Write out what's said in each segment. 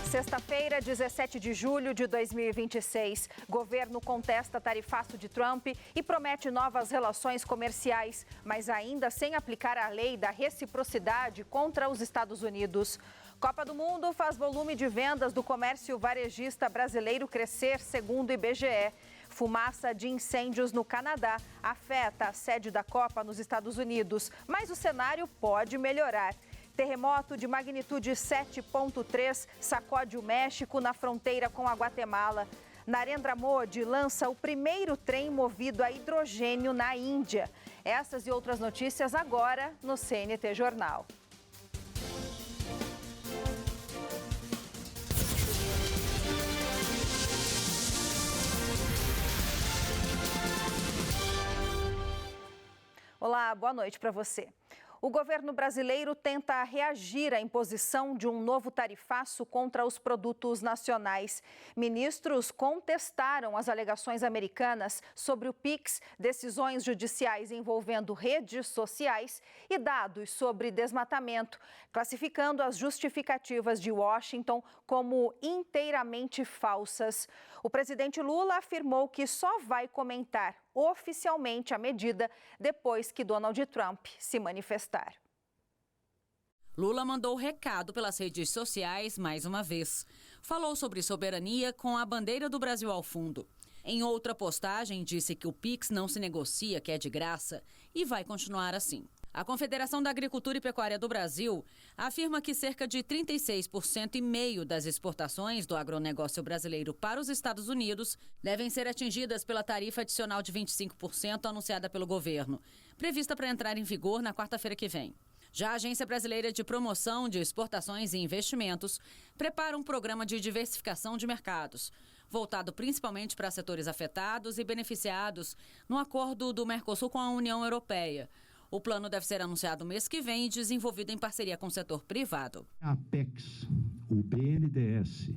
Sexta-feira, 17 de julho de 2026. Governo contesta tarifaço de Trump e promete novas relações comerciais, mas ainda sem aplicar a lei da reciprocidade contra os Estados Unidos. Copa do Mundo faz volume de vendas do comércio varejista brasileiro crescer, segundo o IBGE. Fumaça de incêndios no Canadá afeta a sede da Copa nos Estados Unidos, mas o cenário pode melhorar. Terremoto de magnitude 7,3 sacode o México na fronteira com a Guatemala. Narendra Modi lança o primeiro trem movido a hidrogênio na Índia. Essas e outras notícias agora no CNT Jornal. Olá, boa noite para você. O governo brasileiro tenta reagir à imposição de um novo tarifaço contra os produtos nacionais. Ministros contestaram as alegações americanas sobre o PIX, decisões judiciais envolvendo redes sociais e dados sobre desmatamento, classificando as justificativas de Washington como inteiramente falsas. O presidente Lula afirmou que só vai comentar oficialmente a medida depois que Donald Trump se manifestar. Lula mandou recado pelas redes sociais mais uma vez. Falou sobre soberania com a bandeira do Brasil ao fundo. Em outra postagem, disse que o PIX não se negocia, que é de graça, e vai continuar assim. A Confederação da Agricultura e Pecuária do Brasil afirma que cerca de 36,5% das exportações do agronegócio brasileiro para os Estados Unidos devem ser atingidas pela tarifa adicional de 25% anunciada pelo governo, prevista para entrar em vigor na quarta-feira que vem. Já a Agência Brasileira de Promoção de Exportações e Investimentos prepara um programa de diversificação de mercados, voltado principalmente para setores afetados e beneficiados no acordo do Mercosul com a União Europeia. O plano deve ser anunciado mês que vem e desenvolvido em parceria com o setor privado. A Apex, o BNDES,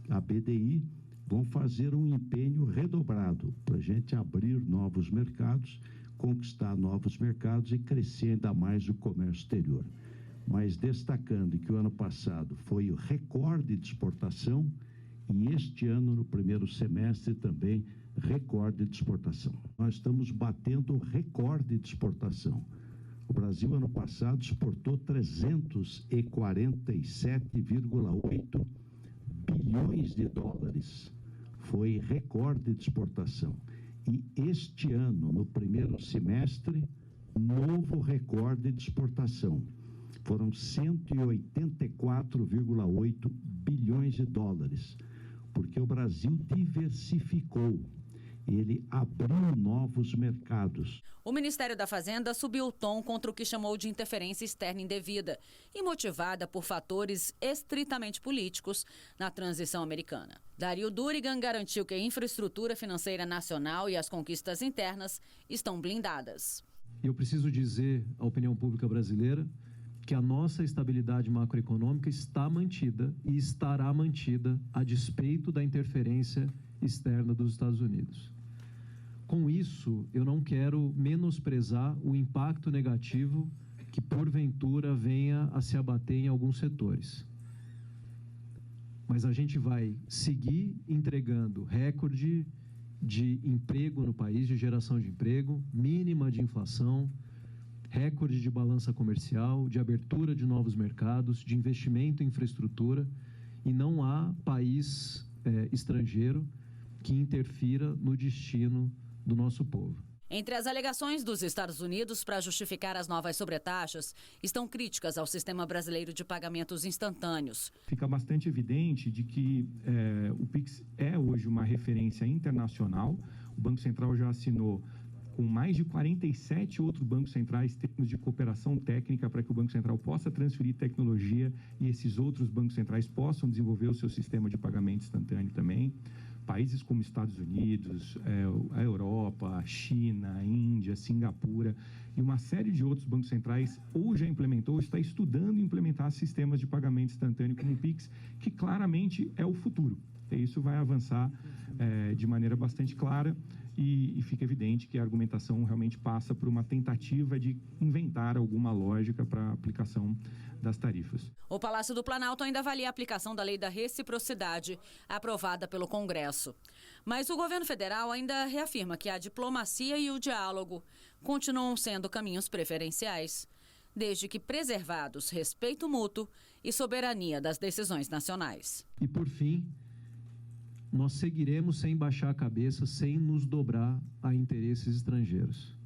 a BDI vão fazer um empenho redobrado para a gente abrir novos mercados, conquistar novos mercados e crescer ainda mais o comércio exterior. Mas destacando que o ano passado foi o recorde de exportação e este ano, no primeiro semestre, também recorde de exportação. Nós estamos batendo o recorde de exportação. O Brasil, ano passado, exportou 347,8 bilhões de dólares. Foi recorde de exportação. E este ano, no primeiro semestre, novo recorde de exportação. Foram 184,8 bilhões de dólares. Porque o Brasil diversificou. Ele abriu novos mercados. O Ministério da Fazenda subiu o tom contra o que chamou de interferência externa indevida e motivada por fatores estritamente políticos na transição americana. Dario Durigan garantiu que a infraestrutura financeira nacional e as conquistas internas estão blindadas. Eu preciso dizer à opinião pública brasileira que a nossa estabilidade macroeconômica está mantida e estará mantida a despeito da interferência externa dos Estados Unidos. Com isso, eu não quero menosprezar o impacto negativo que, porventura, venha a se abater em alguns setores. Mas a gente vai seguir entregando recorde de emprego no país, de geração de emprego, mínima de inflação, recorde de balança comercial, de abertura de novos mercados, de investimento em infraestrutura, e não há país estrangeiro que interfira no destino do nosso povo. Entre as alegações dos Estados Unidos para justificar as novas sobretaxas estão críticas ao sistema brasileiro de pagamentos instantâneos. Fica bastante evidente de que o PIX é hoje uma referência internacional. O Banco Central já assinou com mais de 47 outros bancos centrais termos de cooperação técnica para que o Banco Central possa transferir tecnologia e esses outros bancos centrais possam desenvolver o seu sistema de pagamento instantâneo também. Países como Estados Unidos, a Europa, a China, a Índia, Singapura e uma série de outros bancos centrais ou já implementou ou está estudando implementar sistemas de pagamento instantâneo como o PIX, que claramente é o futuro. E isso vai avançar de maneira bastante clara e fica evidente que a argumentação realmente passa por uma tentativa de inventar alguma lógica para a aplicação das tarifas. O Palácio do Planalto ainda avalia a aplicação da lei da reciprocidade, aprovada pelo Congresso. Mas o governo federal ainda reafirma que a diplomacia e o diálogo continuam sendo caminhos preferenciais, desde que preservados respeito mútuo e soberania das decisões nacionais. E, por fim, nós seguiremos sem baixar a cabeça, sem nos dobrar a interesses estrangeiros.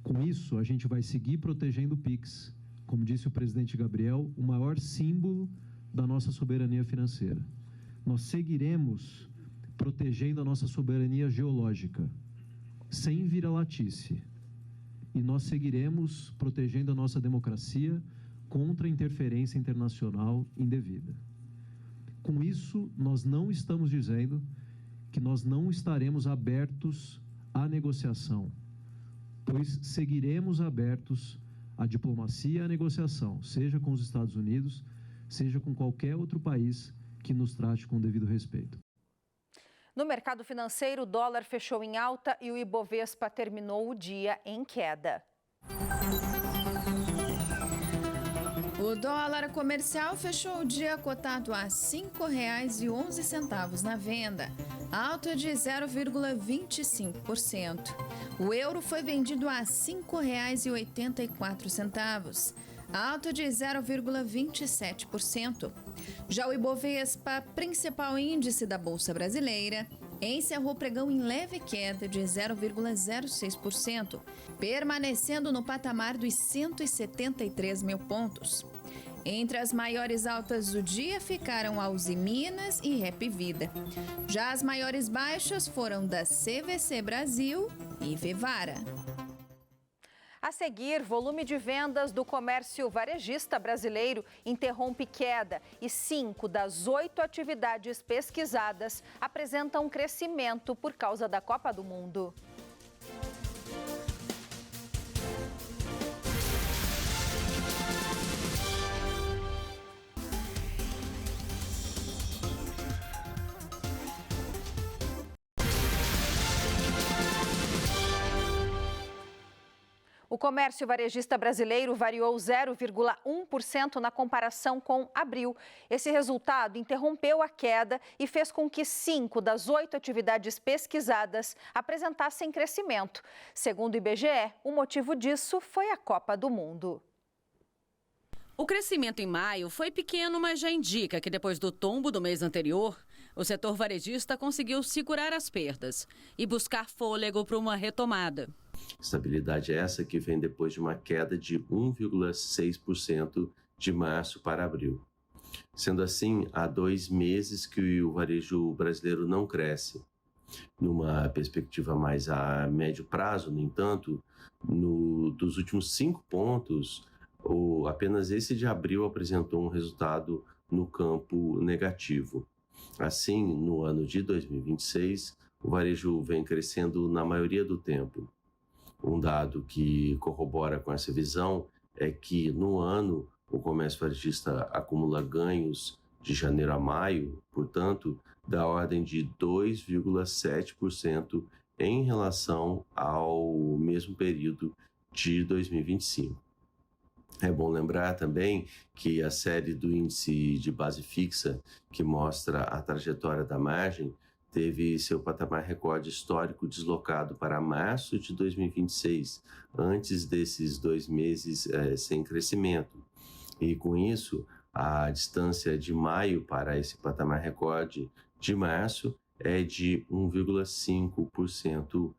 Com isso, a gente vai seguir protegendo o PIX, como disse o presidente Gabriel, o maior símbolo da nossa soberania financeira. Nós seguiremos protegendo a nossa soberania geológica, sem vira-latice. E nós seguiremos protegendo a nossa democracia contra a interferência internacional indevida. Com isso, nós não estamos dizendo que nós não estaremos abertos à negociação, pois seguiremos abertos à diplomacia e à negociação, seja com os Estados Unidos, seja com qualquer outro país que nos trate com devido respeito. No mercado financeiro, o dólar fechou em alta e o Ibovespa terminou o dia em queda. O dólar comercial fechou o dia cotado a R$ 5,11 na venda, alta de 0,25%. O euro foi vendido a R$ 5,84, alta de 0,27%. Já o Ibovespa, principal índice da Bolsa Brasileira, encerrou o pregão em leve queda de 0,06%, permanecendo no patamar dos 173 mil pontos. Entre as maiores altas do dia ficaram a Uzi Minas e Rap Vida. Já as maiores baixas foram da CVC Brasil e Vivara. A seguir, volume de vendas do comércio varejista brasileiro interrompe queda e 5 das 8 atividades pesquisadas apresentam crescimento por causa da Copa do Mundo. O comércio varejista brasileiro variou 0,1% na comparação com abril. Esse resultado interrompeu a queda e fez com que 5 das 8 atividades pesquisadas apresentassem crescimento. Segundo o IBGE, o motivo disso foi a Copa do Mundo. O crescimento em maio foi pequeno, mas já indica que depois do tombo do mês anterior, o setor varejista conseguiu segurar as perdas e buscar fôlego para uma retomada. Estabilidade essa que vem depois de uma queda de 1,6% de março para abril. Sendo assim, há 2 meses que o varejo brasileiro não cresce. Numa perspectiva mais a médio prazo, no entanto, dos últimos 5 pontos, apenas esse de abril apresentou um resultado no campo negativo. Assim, no ano de 2026, o varejo vem crescendo na maioria do tempo. Um dado que corrobora com essa visão é que, no ano, o comércio varejista acumula ganhos de janeiro a maio, portanto, da ordem de 2,7% em relação ao mesmo período de 2025. É bom lembrar também que a série do índice de base fixa, que mostra a trajetória da margem, teve seu patamar recorde histórico deslocado para março de 2026, antes desses 2 meses sem crescimento. E com isso, a distância de maio para esse patamar recorde de março é de 1,5%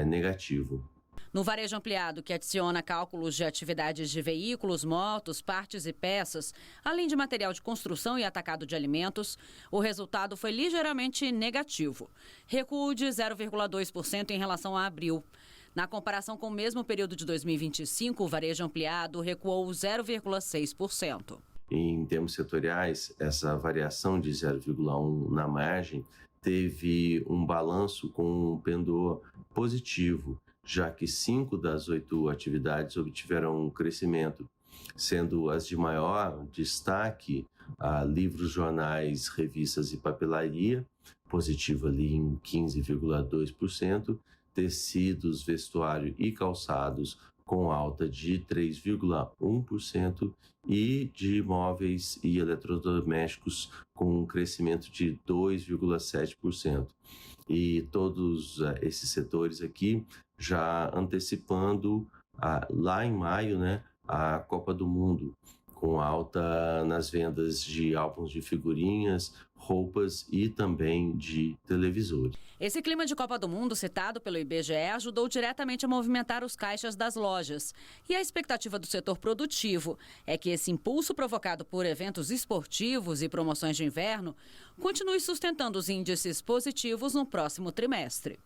negativo. No varejo ampliado, que adiciona cálculos de atividades de veículos, motos, partes e peças, além de material de construção e atacado de alimentos, o resultado foi ligeiramente negativo, recuo de 0,2% em relação a abril. Na comparação com o mesmo período de 2025, o varejo ampliado recuou 0,6%. Em termos setoriais, essa variação de 0,1% na margem teve um balanço com um pendor positivo, já que 5 das 8 atividades obtiveram um crescimento, sendo as de maior destaque livros, jornais, revistas e papelaria, positivo ali em 15,2%, tecidos, vestuário e calçados com alta de 3,1% e de móveis e eletrodomésticos com um crescimento de 2,7%. E todos esses setores aqui já antecipando lá em maio, né, a Copa do Mundo, com alta nas vendas de álbuns de figurinhas, roupas e também de televisores. Esse clima de Copa do Mundo citado pelo IBGE ajudou diretamente a movimentar os caixas das lojas. E a expectativa do setor produtivo é que esse impulso provocado por eventos esportivos e promoções de inverno continue sustentando os índices positivos no próximo trimestre.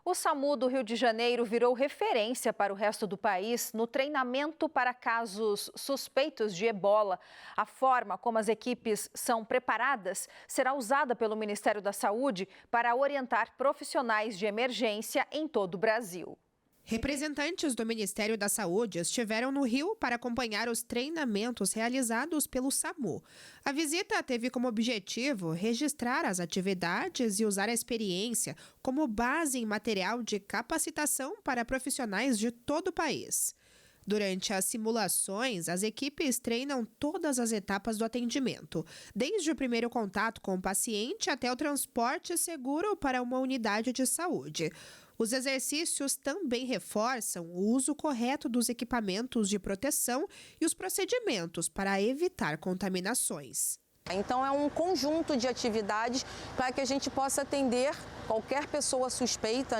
O SAMU do Rio de Janeiro virou referência para o resto do país no treinamento para casos suspeitos de ebola. A forma como as equipes são preparadas será usada pelo Ministério da Saúde para orientar profissionais de emergência em todo o Brasil. Representantes do Ministério da Saúde estiveram no Rio para acompanhar os treinamentos realizados pelo SAMU. A visita teve como objetivo registrar as atividades e usar a experiência como base em material de capacitação para profissionais de todo o país. Durante as simulações, as equipes treinam todas as etapas do atendimento, desde o primeiro contato com o paciente até o transporte seguro para uma unidade de saúde. Os exercícios também reforçam o uso correto dos equipamentos de proteção e os procedimentos para evitar contaminações. Então é um conjunto de atividades para que a gente possa atender qualquer pessoa suspeita,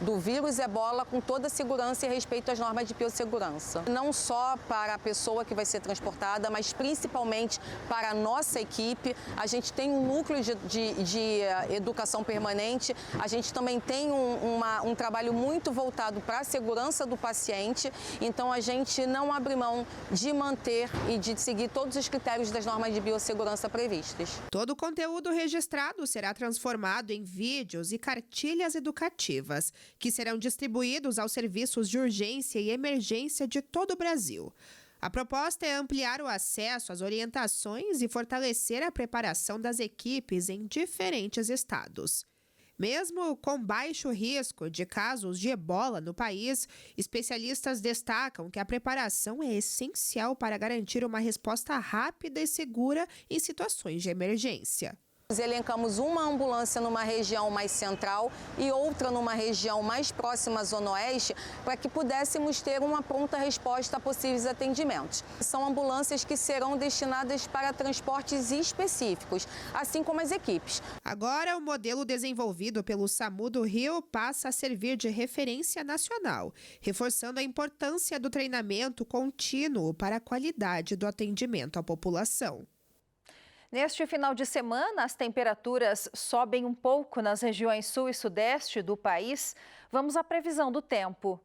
do vírus ebola com toda a segurança e respeito às normas de biossegurança. Não só para a pessoa que vai ser transportada, mas principalmente para a nossa equipe. A gente tem um núcleo de educação permanente, a gente também tem um trabalho muito voltado para a segurança do paciente, então a gente não abre mão de manter e de seguir todos os critérios das normas de biossegurança previstas. Todo o conteúdo registrado será transformado em vídeos e cartilhas educativas, que serão distribuídos aos serviços de urgência e emergência de todo o Brasil. A proposta é ampliar o acesso às orientações e fortalecer a preparação das equipes em diferentes estados. Mesmo com baixo risco de casos de ebola no país, especialistas destacam que a preparação é essencial para garantir uma resposta rápida e segura em situações de emergência. Elencamos uma ambulância numa região mais central e outra numa região mais próxima à Zona Oeste para que pudéssemos ter uma pronta resposta a possíveis atendimentos. São ambulâncias que serão destinadas para transportes específicos, assim como as equipes. Agora, o modelo desenvolvido pelo SAMU do Rio passa a servir de referência nacional, reforçando a importância do treinamento contínuo para a qualidade do atendimento à população. Neste final de semana, as temperaturas sobem um pouco nas regiões sul e sudeste do país. Vamos à previsão do tempo.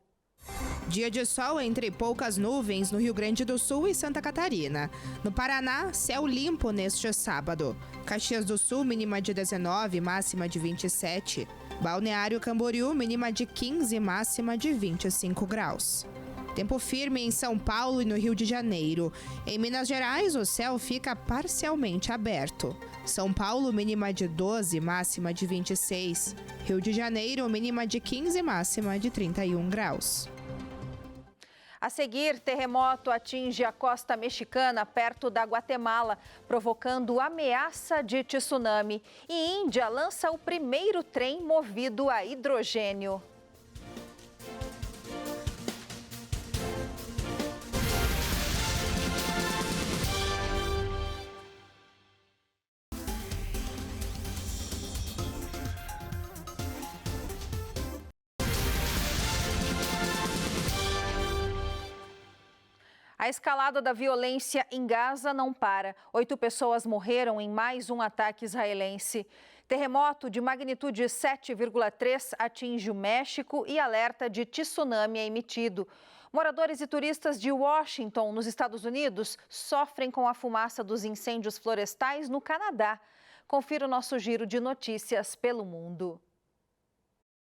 Dia de sol entre poucas nuvens no Rio Grande do Sul e Santa Catarina. No Paraná, céu limpo neste sábado. Caxias do Sul, mínima de 19, máxima de 27. Balneário Camboriú, mínima de 15, máxima de 25 graus. Tempo firme em São Paulo e no Rio de Janeiro. Em Minas Gerais, o céu fica parcialmente aberto. São Paulo, mínima de 12, máxima de 26. Rio de Janeiro, mínima de 15, máxima de 31 graus. A seguir, terremoto atinge a costa mexicana, perto da Guatemala, provocando ameaça de tsunami. E Índia lança o primeiro trem movido a hidrogênio. A escalada da violência em Gaza não para. 8 pessoas morreram em mais um ataque israelense. Terremoto de magnitude 7,3 atinge o México e alerta de tsunami é emitido. Moradores e turistas de Washington, nos Estados Unidos, sofrem com a fumaça dos incêndios florestais no Canadá. Confira o nosso giro de notícias pelo mundo.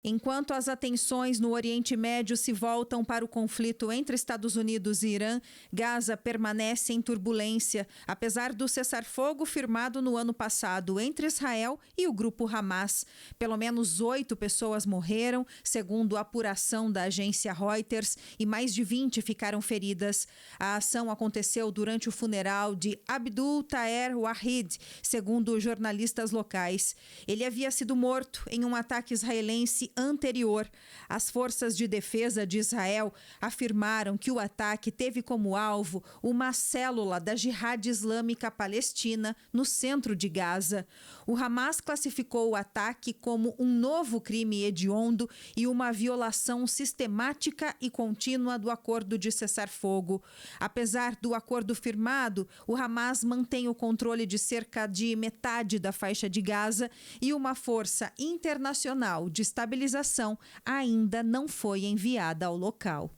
Enquanto as atenções no Oriente Médio se voltam para o conflito entre Estados Unidos e Irã, Gaza permanece em turbulência, apesar do cessar-fogo firmado no ano passado entre Israel e o grupo Hamas. Pelo menos 8 pessoas morreram, segundo a apuração da agência Reuters, e mais de 20 ficaram feridas. A ação aconteceu durante o funeral de Abdul Taher Wahid, segundo jornalistas locais. Ele havia sido morto em um ataque israelense anterior. As forças de defesa de Israel afirmaram que o ataque teve como alvo uma célula da Jihad Islâmica Palestina no centro de Gaza. O Hamas classificou o ataque como um novo crime hediondo e uma violação sistemática e contínua do acordo de cessar-fogo. Apesar do acordo firmado, o Hamas mantém o controle de cerca de metade da faixa de Gaza e uma força internacional de estabilização ainda não foi enviada ao local.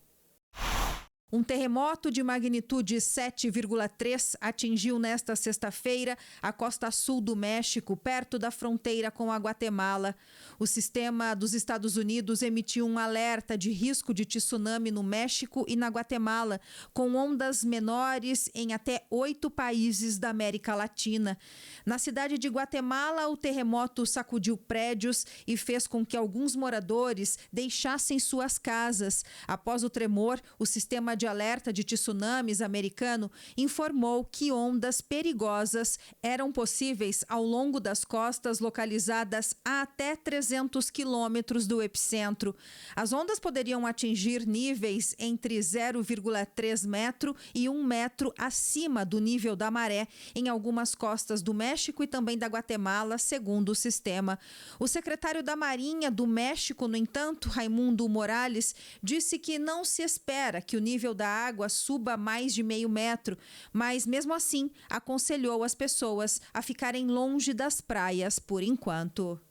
Um terremoto de magnitude 7,3 atingiu nesta sexta-feira a costa sul do México, perto da fronteira com a Guatemala. O sistema dos Estados Unidos emitiu um alerta de risco de tsunami no México e na Guatemala, com ondas menores em até 8 países da América Latina. Na cidade de Guatemala, o terremoto sacudiu prédios e fez com que alguns moradores deixassem suas casas. Após o tremor, o sistema de alerta de tsunamis americano informou que ondas perigosas eram possíveis ao longo das costas localizadas a até 300 quilômetros do epicentro. As ondas poderiam atingir níveis entre 0,3 metro e 1 metro acima do nível da maré em algumas costas do México e também da Guatemala, segundo o sistema. O secretário da Marinha do México, no entanto, Raimundo Morales, disse que não se espera que o nível da água suba mais de meio metro, mas mesmo assim aconselhou as pessoas a ficarem longe das praias por enquanto.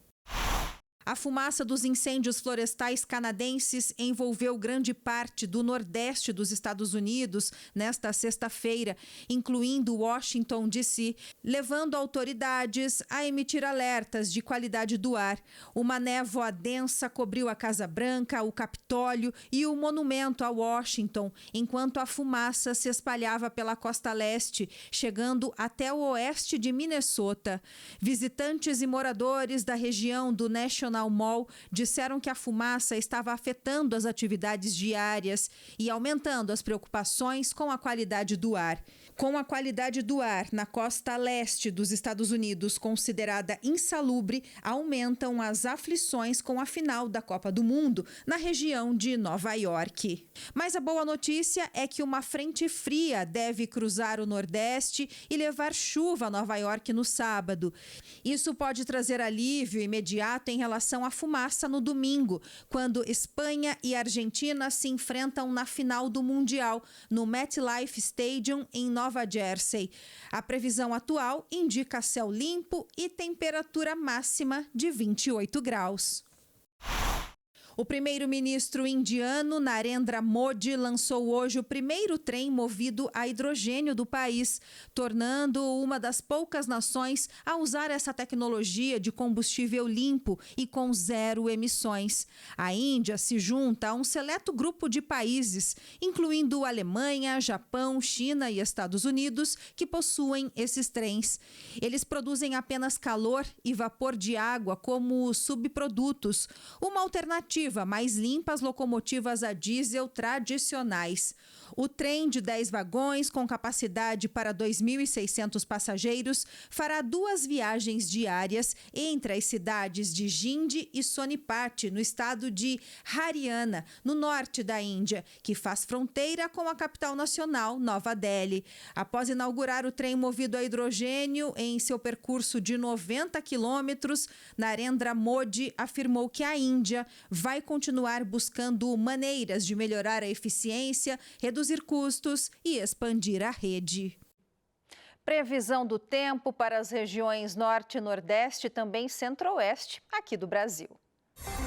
A fumaça dos incêndios florestais canadenses envolveu grande parte do nordeste dos Estados Unidos nesta sexta-feira, incluindo Washington, D.C., levando autoridades a emitir alertas de qualidade do ar. Uma névoa densa cobriu a Casa Branca, o Capitólio e o monumento a Washington, enquanto a fumaça se espalhava pela costa leste, chegando até o oeste de Minnesota. Visitantes e moradores da região do National Mall disseram que a fumaça estava afetando as atividades diárias e aumentando as preocupações com a qualidade do ar. Com a qualidade do ar na costa leste dos Estados Unidos considerada insalubre, aumentam as aflições com a final da Copa do Mundo na região de Nova York. Mas a boa notícia é que uma frente fria deve cruzar o Nordeste e levar chuva a Nova York no sábado. Isso pode trazer alívio imediato em relação à fumaça no domingo, quando Espanha e Argentina se enfrentam na final do Mundial, no MetLife Stadium, em Nova Jersey. A previsão atual indica céu limpo e temperatura máxima de 28 graus. O primeiro-ministro indiano Narendra Modi lançou hoje o primeiro trem movido a hidrogênio do país, tornando uma das poucas nações a usar essa tecnologia de combustível limpo e com zero emissões. A Índia se junta a um seleto grupo de países, incluindo Alemanha, Japão, China e Estados Unidos, que possuem esses trens. Eles produzem apenas calor e vapor de água como subprodutos, uma alternativa mais limpa às locomotivas a diesel tradicionais. O trem de 10 vagões, com capacidade para 2.600 passageiros, fará 2 viagens diárias entre as cidades de Jindi e Sonipat, no estado de Haryana, no norte da Índia, que faz fronteira com a capital nacional, Nova Delhi. Após inaugurar o trem movido a hidrogênio em seu percurso de 90 quilômetros, Narendra Modi afirmou que a Índia vai continuar buscando maneiras de melhorar a eficiência, reduzir custos e expandir a rede. Previsão do tempo para as regiões norte e nordeste e também centro-oeste aqui do Brasil.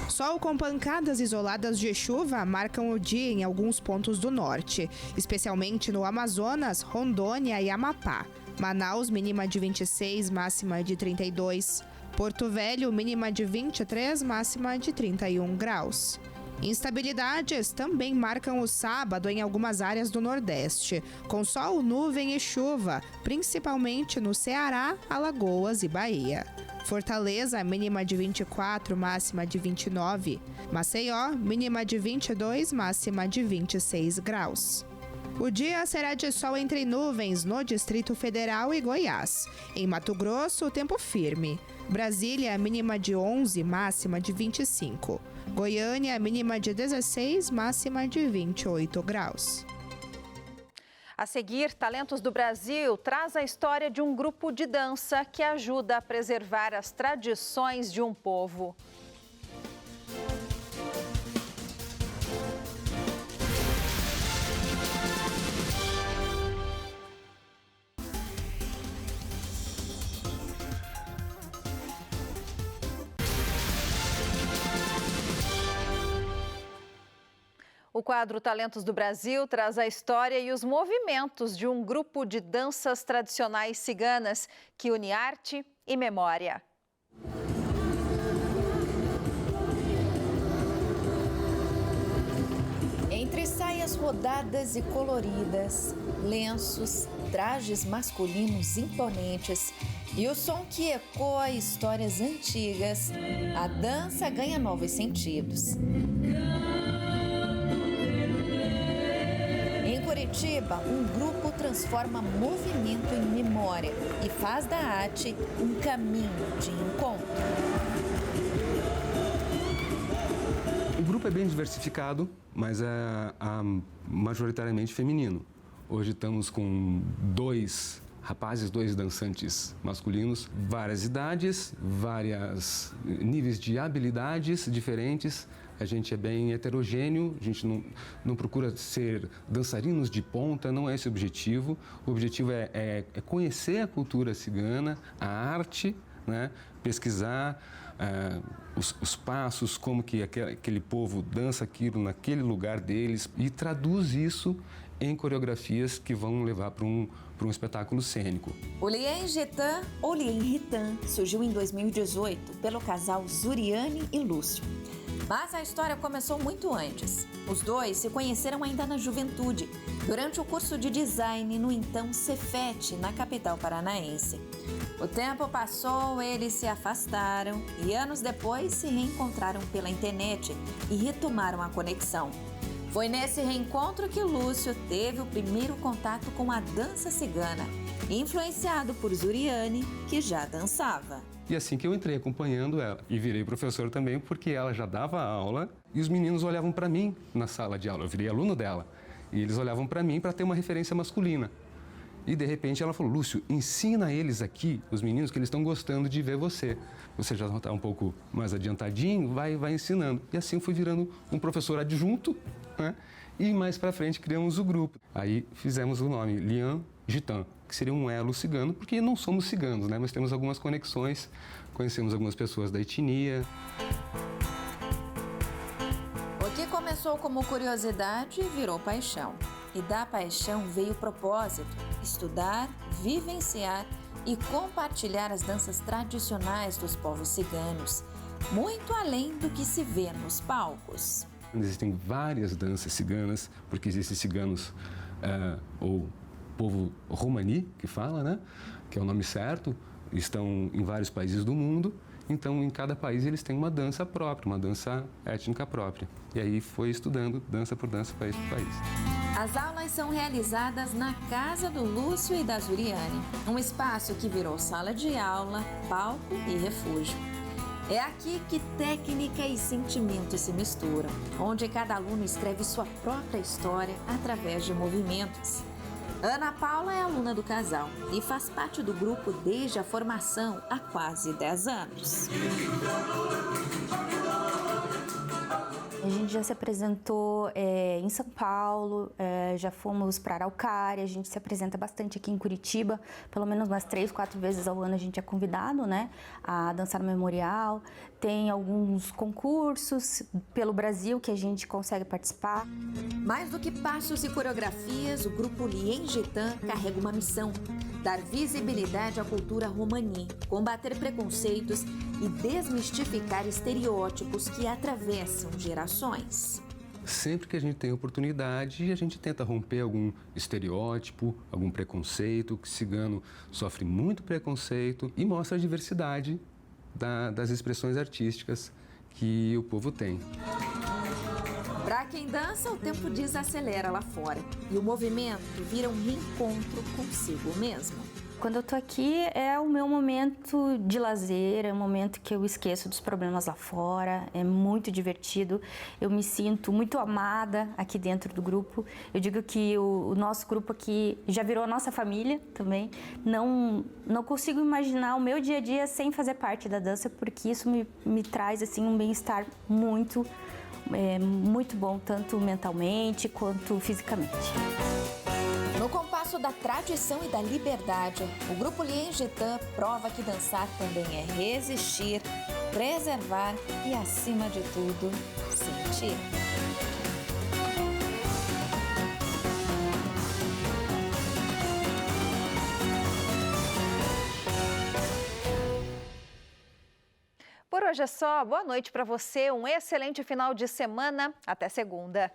Sol com pancadas isoladas de chuva marcam o dia em alguns pontos do norte, especialmente no Amazonas, Rondônia e Amapá. Manaus, mínima de 26, máxima de 32. Porto Velho, mínima de 23, máxima de 31 graus. Instabilidades também marcam o sábado em algumas áreas do Nordeste, com sol, nuvem e chuva, principalmente no Ceará, Alagoas e Bahia. Fortaleza, mínima de 24, máxima de 29. Maceió, mínima de 22, máxima de 26 graus. O dia será de sol entre nuvens no Distrito Federal e Goiás. Em Mato Grosso, tempo firme. Brasília, mínima de 11, máxima de 25. Goiânia, mínima de 16, máxima de 28 graus. A seguir, Talentos do Brasil traz a história de um grupo de dança que ajuda a preservar as tradições de um povo. O quadro Talentos do Brasil traz a história e os movimentos de um grupo de danças tradicionais ciganas que une arte e memória. Entre saias rodadas e coloridas, lenços, trajes masculinos imponentes e o som que ecoa histórias antigas, a dança ganha novos sentidos. Em Curitiba, um grupo transforma movimento em memória e faz da arte um caminho de encontro. O grupo é bem diversificado, mas é majoritariamente feminino. Hoje estamos com 2 rapazes, 2 dançantes masculinos, várias idades, vários níveis de habilidades diferentes. A gente é bem heterogêneo, a gente não procura ser dançarinos de ponta, não é esse o objetivo. O objetivo é conhecer a cultura cigana, a arte, né? Pesquisar os passos, como que aquele povo dança aquilo naquele lugar deles e traduz isso em coreografias que vão levar para um espetáculo cênico. O Lien Getan, ou Lien Ritan, surgiu em 2018 pelo casal Zuriane e Lúcio. Mas a história começou muito antes. Os dois se conheceram ainda na juventude, durante o curso de design no então Cefet, na capital paranaense. O tempo passou, eles se afastaram e anos depois se reencontraram pela internet e retomaram a conexão. Foi nesse reencontro que Lúcio teve o primeiro contato com a dança cigana, influenciado por Zuriane, que já dançava. E assim que eu entrei acompanhando ela e virei professor também, porque ela já dava aula e os meninos olhavam para mim na sala de aula. Eu virei aluno dela e eles olhavam para mim para ter uma referência masculina. E de repente ela falou: Lúcio, ensina eles aqui, os meninos, que eles estão gostando de ver você. Você já está um pouco mais adiantadinho, vai ensinando. E assim eu fui virando um professor adjunto, né? E mais para frente criamos o grupo. Aí fizemos o nome Lien Getan, que seria um elo cigano, porque não somos ciganos, né? Mas temos algumas conexões, conhecemos algumas pessoas da etnia. O que começou como curiosidade virou paixão. E da paixão veio o propósito: estudar, vivenciar e compartilhar as danças tradicionais dos povos ciganos, muito além do que se vê nos palcos. Existem várias danças ciganas, porque existem ciganos, ou povo romani, que fala, né? Que é o nome certo, estão em vários países do mundo. Então, em cada país, eles têm uma dança própria, uma dança étnica própria. E aí foi estudando dança por dança, país por país. As aulas são realizadas na casa do Lúcio e da Zuriane, um espaço que virou sala de aula, palco e refúgio. É aqui que técnica e sentimento se misturam, onde cada aluno escreve sua própria história através de movimentos. Ana Paula é aluna do casal e faz parte do grupo desde a formação há quase 10 anos. A gente já se apresentou em São Paulo, já fomos para Araucária, a gente se apresenta bastante aqui em Curitiba, pelo menos umas 3, 4 vezes ao ano a gente é convidado, né, a dançar no memorial. Tem alguns concursos pelo Brasil que a gente consegue participar. Mais do que passos e coreografias, o grupo Lien Getan carrega uma missão: dar visibilidade à cultura romani, combater preconceitos e desmistificar estereótipos que atravessam gerações. Sempre que a gente tem oportunidade, a gente tenta romper algum estereótipo, algum preconceito, que cigano sofre muito preconceito e mostra a diversidade das expressões artísticas que o povo tem. Para quem dança, o tempo desacelera lá fora e o movimento vira um reencontro consigo mesmo. Quando eu tô aqui é o meu momento de lazer, é o momento que eu esqueço dos problemas lá fora, é muito divertido, eu me sinto muito amada aqui dentro do grupo. Eu digo que o nosso grupo aqui já virou a nossa família também. Não consigo imaginar o meu dia a dia sem fazer parte da dança, porque isso me traz assim, um bem-estar muito bom, tanto mentalmente quanto fisicamente. No compasso da tradição e da liberdade, o grupo Lien Gitan prova que dançar também é resistir, preservar e, acima de tudo, sentir. Por hoje é só. Boa noite para você, um excelente final de semana. Até segunda.